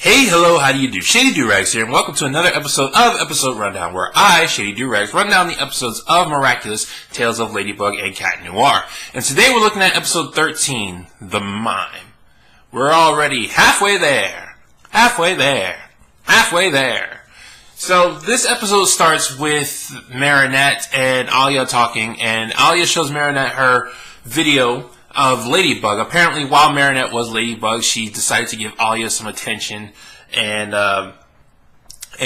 Hey, hello, how do you do? Shady Doorags here, and welcome to another episode of Episode Rundown, where I, Shady Doorags, run down the episodes of Miraculous, Tales of Ladybug, and Cat Noir. And today we're looking at episode 13, The Mime. We're already halfway there. Halfway there. Halfway there. So this episode starts with Marinette and Alia talking, and Alia shows Marinette her video of Ladybug. Apparently, while Marinette was Ladybug, she decided to give Alia some attention and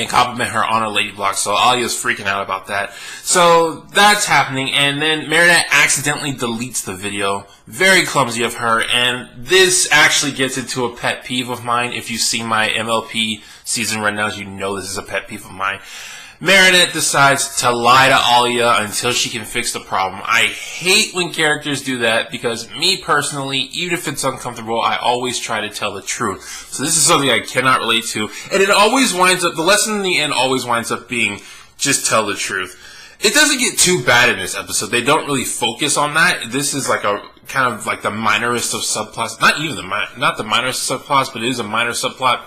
compliment her on her Ladybug. So Alia's freaking out about that. So that's happening, and then Marinette accidentally deletes the video. Very clumsy of her, and this actually gets into a pet peeve of mine. If you've seen my MLP season rundowns, you know this is a pet peeve of mine. Marinette decides to lie to Alia until she can fix the problem. I hate when characters do that because me personally, even if it's uncomfortable, I always try to tell the truth. So this is something I cannot relate to. And it always winds up, the lesson in the end always winds up being just tell the truth. It doesn't get too bad in this episode. They don't really focus on that. This is like a kind of like the minorest of subplots. Not even not the minorest of subplots, but it is a minor subplot.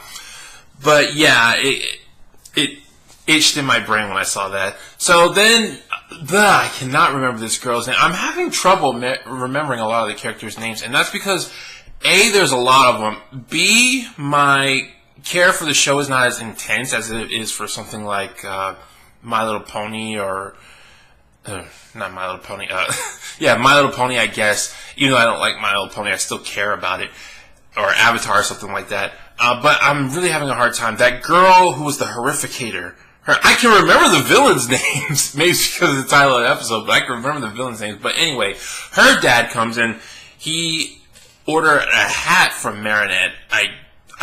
But yeah, it itched in my brain when I saw that. So then, I cannot remember this girl's name. I'm having trouble remembering a lot of the characters' names, and that's because A, there's a lot of them. B, my care for the show is not as intense as it is for something like My Little Pony or not My Little Pony. Yeah, My Little Pony, I guess. Even though I don't like My Little Pony, I still care about it. Or Avatar or something like that. But I'm really having a hard time. That girl who was the Horrificator, I can remember the villains' names, maybe because of the title of the episode, but I can remember the villains' names. But anyway, her dad comes in. He ordered a hat from Marinette. I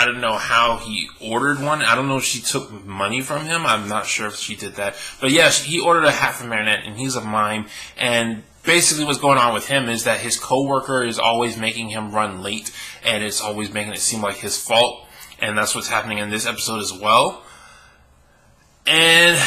don't know how he ordered one. I don't know if she took money from him. I'm not sure if she did that. But yeah, he ordered a hat from Marinette, and he's a mime. And basically what's going on with him is that his coworker is always making him run late, and it's always making it seem like his fault. And that's what's happening in this episode as well. And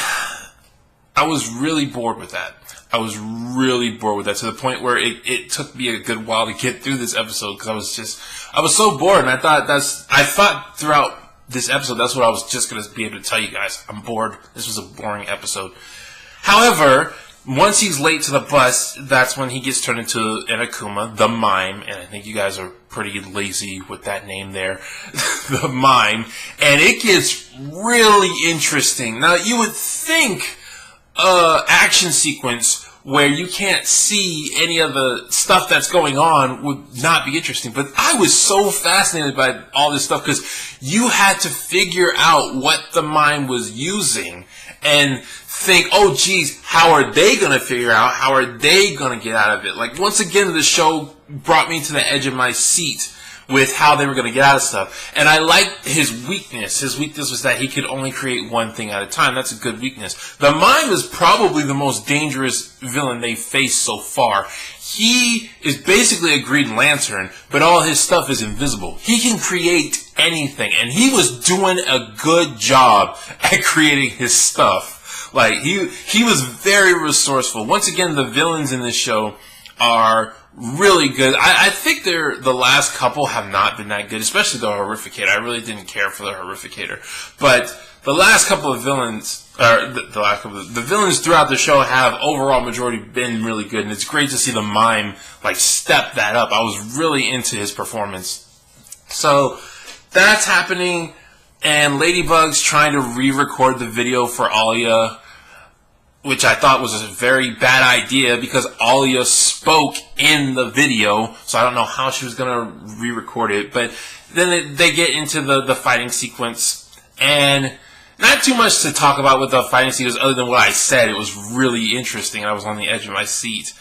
I was really bored with that. I was really bored with that to the point where it took me a good while to get through this episode because I was so bored, and I thought throughout this episode that's what I was just going to be able to tell you guys. I'm bored. This was a boring episode. However, once he's late to the bus, that's when he gets turned into an Akuma, the Mime, and I think you guys are pretty lazy with that name there, the Mime, and it gets really interesting. Now, you would think action sequence where you can't see any of the stuff that's going on would not be interesting, but I was so fascinated by all this stuff because you had to figure out what the Mime was using and think, oh geez, how are they going to figure out? How are they going to get out of it? Like, once again, the show brought me to the edge of my seat with how they were going to get out of stuff. And I liked his weakness. His weakness was that he could only create one thing at a time. That's a good weakness. The Mime is probably the most dangerous villain they've faced so far. He is basically a Green Lantern, but all his stuff is invisible. He can create anything, and he was doing a good job at creating his stuff. Like, he was very resourceful. Once again, the villains in this show are really good. I think the last couple have not been that good, especially the Horrificator. I really didn't care for the Horrificator. But the last couple of villains, the villains throughout the show have overall majority been really good, and it's great to see the Mime like step that up. I was really into his performance. So that's happening, and Ladybug's trying to re-record the video for Alia, which I thought was a very bad idea because Alia spoke in the video, so I don't know how she was going to re-record it. But then they get into the fighting sequence, and not too much to talk about with the fighting sequence other than what I said. It was really interesting, and I was on the edge of my seat.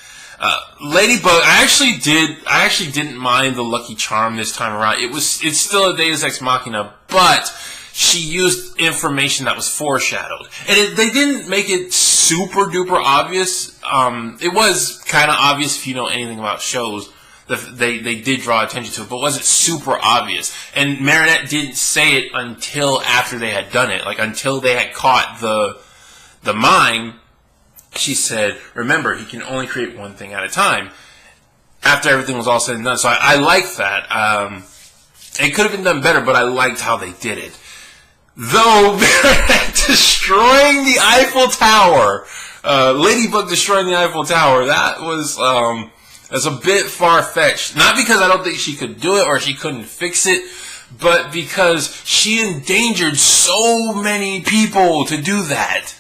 Ladybug, I actually didn't mind the Lucky Charm this time around. It's still a Deus Ex Machina, but she used information that was foreshadowed. And they didn't make it super duper obvious. It was kind of obvious if you know anything about shows. They did draw attention to it, but it wasn't super obvious. And Marinette didn't say it until after they had done it. Like, until they had caught the Mime, she said, remember, he can only create one thing at a time. After everything was all said and done. So I liked that. It could have been done better, but I liked how they did it. Though destroying the Eiffel Tower, Ladybug destroying the Eiffel Tower, that's a bit far-fetched. Not because I don't think she could do it or she couldn't fix it, but because she endangered so many people to do that.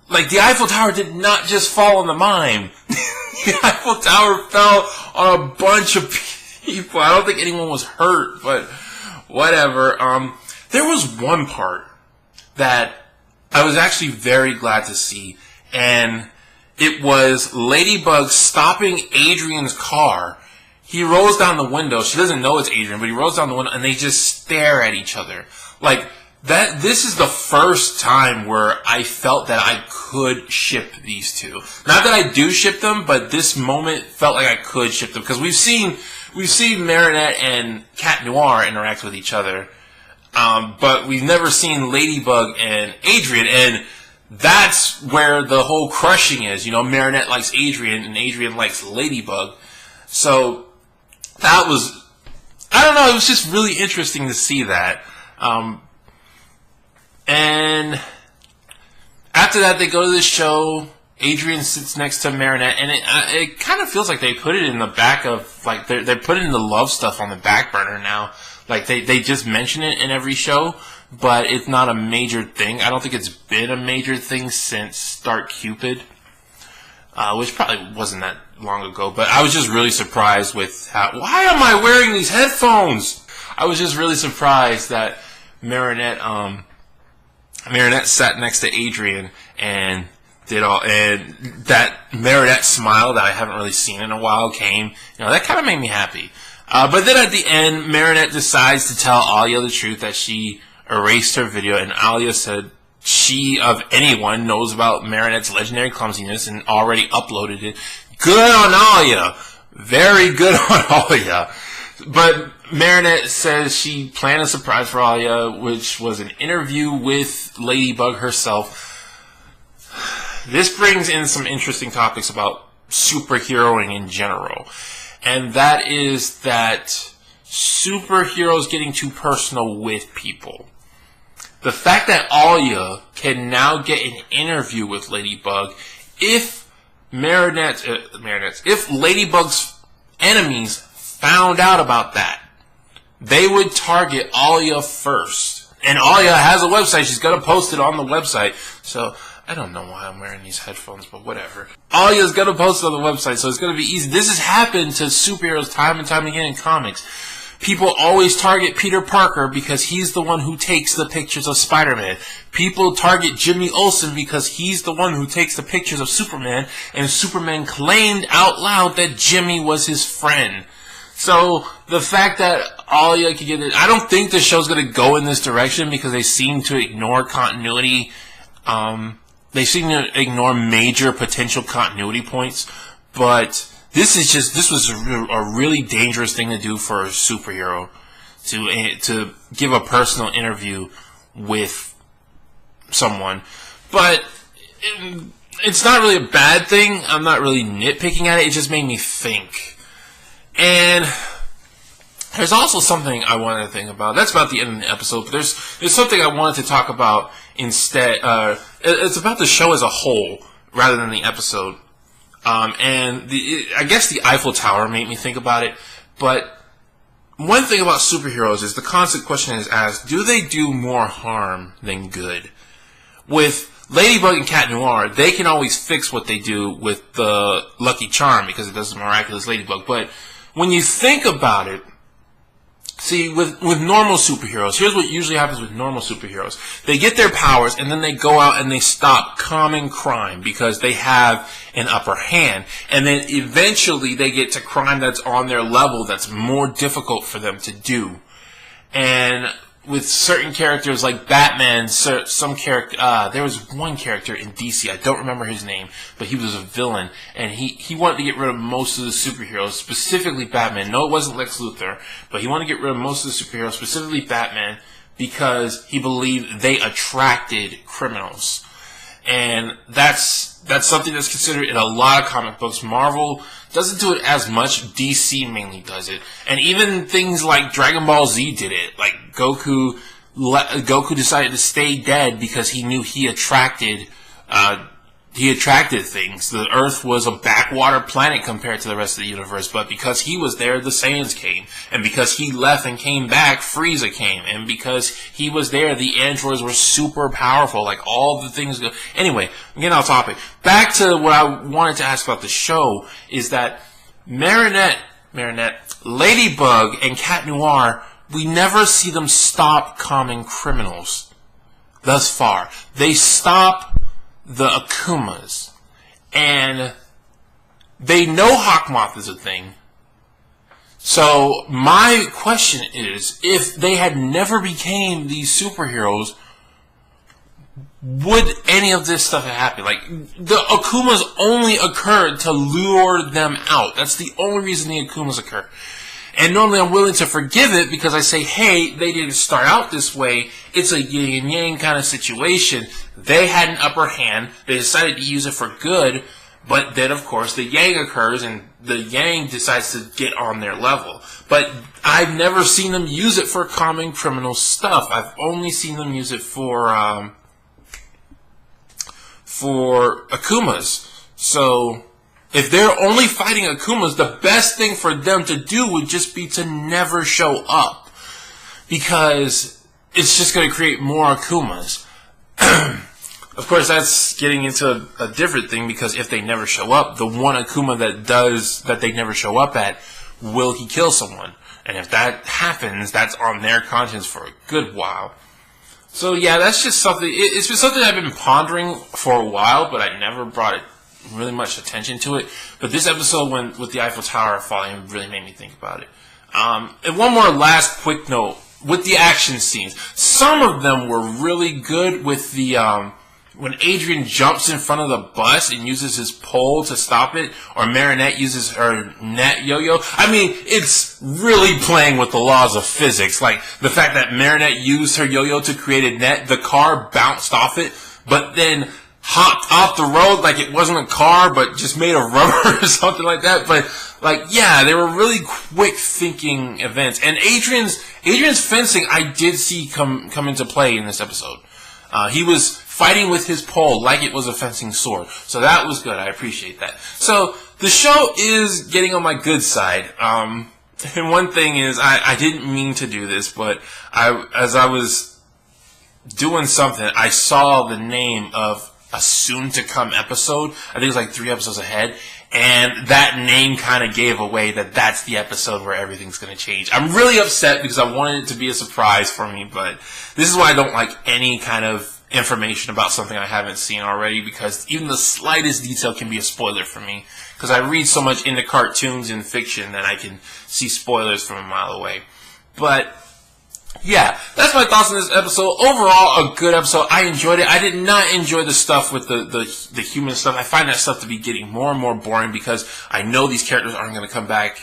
Like, the Eiffel Tower did not just fall on the Mime. The Eiffel Tower fell on a bunch of people. I don't think anyone was hurt, but whatever. There was one part that I was actually very glad to see, and it was Ladybug stopping Adrian's car. He rolls down the window. She doesn't know it's Adrian, but he rolls down the window, and they just stare at each other. Like, this is the first time where I felt that I could ship these two. Not that I do ship them, but this moment felt like I could ship them, because we've seen Marinette and Cat Noir interact with each other. But we've never seen Ladybug and Adrian, and that's where the whole crushing is. You know, Marinette likes Adrian, and Adrian likes Ladybug. So, that was, I don't know, it was just really interesting to see that. And after that, they go to the show. Adrian sits next to Marinette, and it kind of feels like they put it in the back of, like, they're putting the love stuff on the back burner now. Like, they just mention it in every show, but it's not a major thing. I don't think it's been a major thing since Start Cupid, which probably wasn't that long ago. But I was just really surprised with why am I wearing these headphones? I was just really surprised that Marinette sat next to Adrian and that Marinette smile that I haven't really seen in a while came. You know, that kind of made me happy. But then at the end, Marinette decides to tell Alia the truth, that she erased her video, and Alia said she, of anyone, knows about Marinette's legendary clumsiness and already uploaded it. Good on Alia! Very good on Alia. But Marinette says she planned a surprise for Alia, which was an interview with Ladybug herself. This brings in some interesting topics about superheroing in general. And that is that superheroes getting too personal with people. The fact that Alia can now get an interview with Ladybug, if Ladybug's enemies found out about that, they would target Alia first. And Alia has a website. She's going to post it on the website. So, I don't know why I'm wearing these headphones, but whatever. Alia's going to post it on the website, so it's going to be easy. This has happened to superheroes time and time again in comics. People always target Peter Parker because he's the one who takes the pictures of Spider-Man. People target Jimmy Olsen because he's the one who takes the pictures of Superman, and Superman claimed out loud that Jimmy was his friend. So, the fact that Alia could get it, I don't think the show's going to go in this direction because they seem to ignore continuity. They seem to ignore major potential continuity points, but this was a really dangerous thing to do for a superhero, to give a personal interview with someone. But it's not really a bad thing. I'm not really nitpicking at it. It just made me think. And there's also something I wanted to think about. That's about the end of the episode, but there's something I wanted to talk about instead. It's about the show as a whole rather than the episode. I guess the Eiffel Tower made me think about it. But one thing about superheroes is the constant question is asked, do they do more harm than good? With Ladybug and Cat Noir, they can always fix what they do with the Lucky Charm because it does the Miraculous Ladybug. But when you think about it, see, with normal superheroes, here's what usually happens with normal superheroes. They get their powers, and then they go out and they stop common crime because they have an upper hand. And then eventually they get to crime that's on their level that's more difficult for them to do. And with certain characters like Batman, there was one character in DC, I don't remember his name, but he was a villain, and he wanted to get rid of most of the superheroes, specifically Batman. No, it wasn't Lex Luthor, but he wanted to get rid of most of the superheroes, specifically Batman, because he believed they attracted criminals. And that's something that's considered in a lot of comic books. Marvel doesn't do it as much. DC mainly does it. And even things like Dragon Ball Z did it. Like Goku Goku decided to stay dead because he knew he attracted things. The Earth was a backwater planet compared to the rest of the universe, but because he was there, the Saiyans came. And because he left and came back, Frieza came. And because he was there, the androids were super powerful. Like, all the things... Anyway, I'm getting off topic. Back to what I wanted to ask about the show, is that Marinette, Ladybug, and Cat Noir, we never see them stop calming criminals. Thus far. They stop the Akumas, and they know Hawkmoth is a thing. So my question is, if they had never became these superheroes, would any of this stuff have happened? Like, the Akumas only occurred to lure them out. That's the only reason the Akumas occur. And normally I'm willing to forgive it because I say, hey, they didn't start out this way. It's a yin and yang kind of situation. They had an upper hand. They decided to use it for good. But then, of course, the yang occurs and the yang decides to get on their level. But I've never seen them use it for calming criminal stuff. I've only seen them use it for Akumas. So... if they're only fighting Akumas, the best thing for them to do would just be to never show up. Because it's just going to create more Akumas. Of course, that's getting into a different thing, because if they never show up, the one Akuma that they never show up at, will he kill someone? And if that happens, that's on their conscience for a good while. So yeah, that's just something, it's been something I've been pondering for a while, but I never brought it really much attention to it. But this episode, with the Eiffel Tower falling, really made me think about it. And one more last quick note with the action scenes. Some of them were really good with the when Adrian jumps in front of the bus and uses his pole to stop it, or Marinette uses her net yo-yo. I mean, it's really playing with the laws of physics. Like, the fact that Marinette used her yo-yo to create a net, the car bounced off it, but then hopped off the road like it wasn't a car, but just made of rubber or something like that. But, like, yeah, they were really quick-thinking events. And Adrian's fencing, I did see come into play in this episode. He was fighting with his pole like it was a fencing sword. So that was good. I appreciate that. So the show is getting on my good side. And one thing is, I didn't mean to do this, but as I was doing something, I saw the name of a soon-to-come episode. I think it was like 3 episodes ahead. And that name kind of gave away that that's the episode where everything's going to change. I'm really upset because I wanted it to be a surprise for me, but this is why I don't like any kind of information about something I haven't seen already, because even the slightest detail can be a spoiler for me. Because I read so much into cartoons and fiction that I can see spoilers from a mile away. But yeah, that's my thoughts on this episode. Overall, a good episode. I enjoyed it. I did not enjoy the stuff with the human stuff. I find that stuff to be getting more and more boring because I know these characters aren't going to come back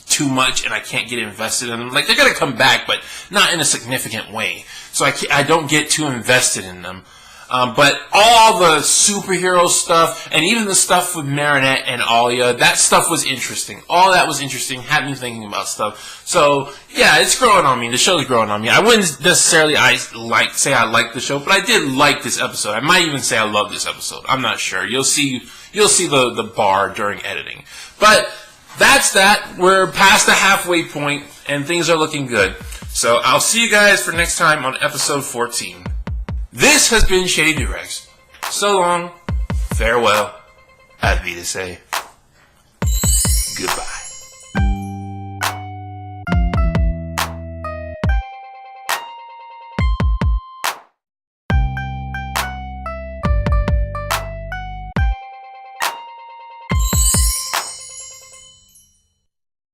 too much and I can't get invested in them. Like, they're going to come back, but not in a significant way. So I don't get too invested in them. But all the superhero stuff, and even the stuff with Marinette and Alia, that stuff was interesting. All that was interesting, had me thinking about stuff. So, yeah, it's growing on me. The show's growing on me. I wouldn't necessarily say I like the show, but I did like this episode. I might even say I love this episode. I'm not sure. You'll see the bar during editing. But that's that. We're past the halfway point, and things are looking good. So I'll see you guys for next time on episode 14. This has been Shady Doorags. So long, farewell, Auf Wiedersehen, goodbye.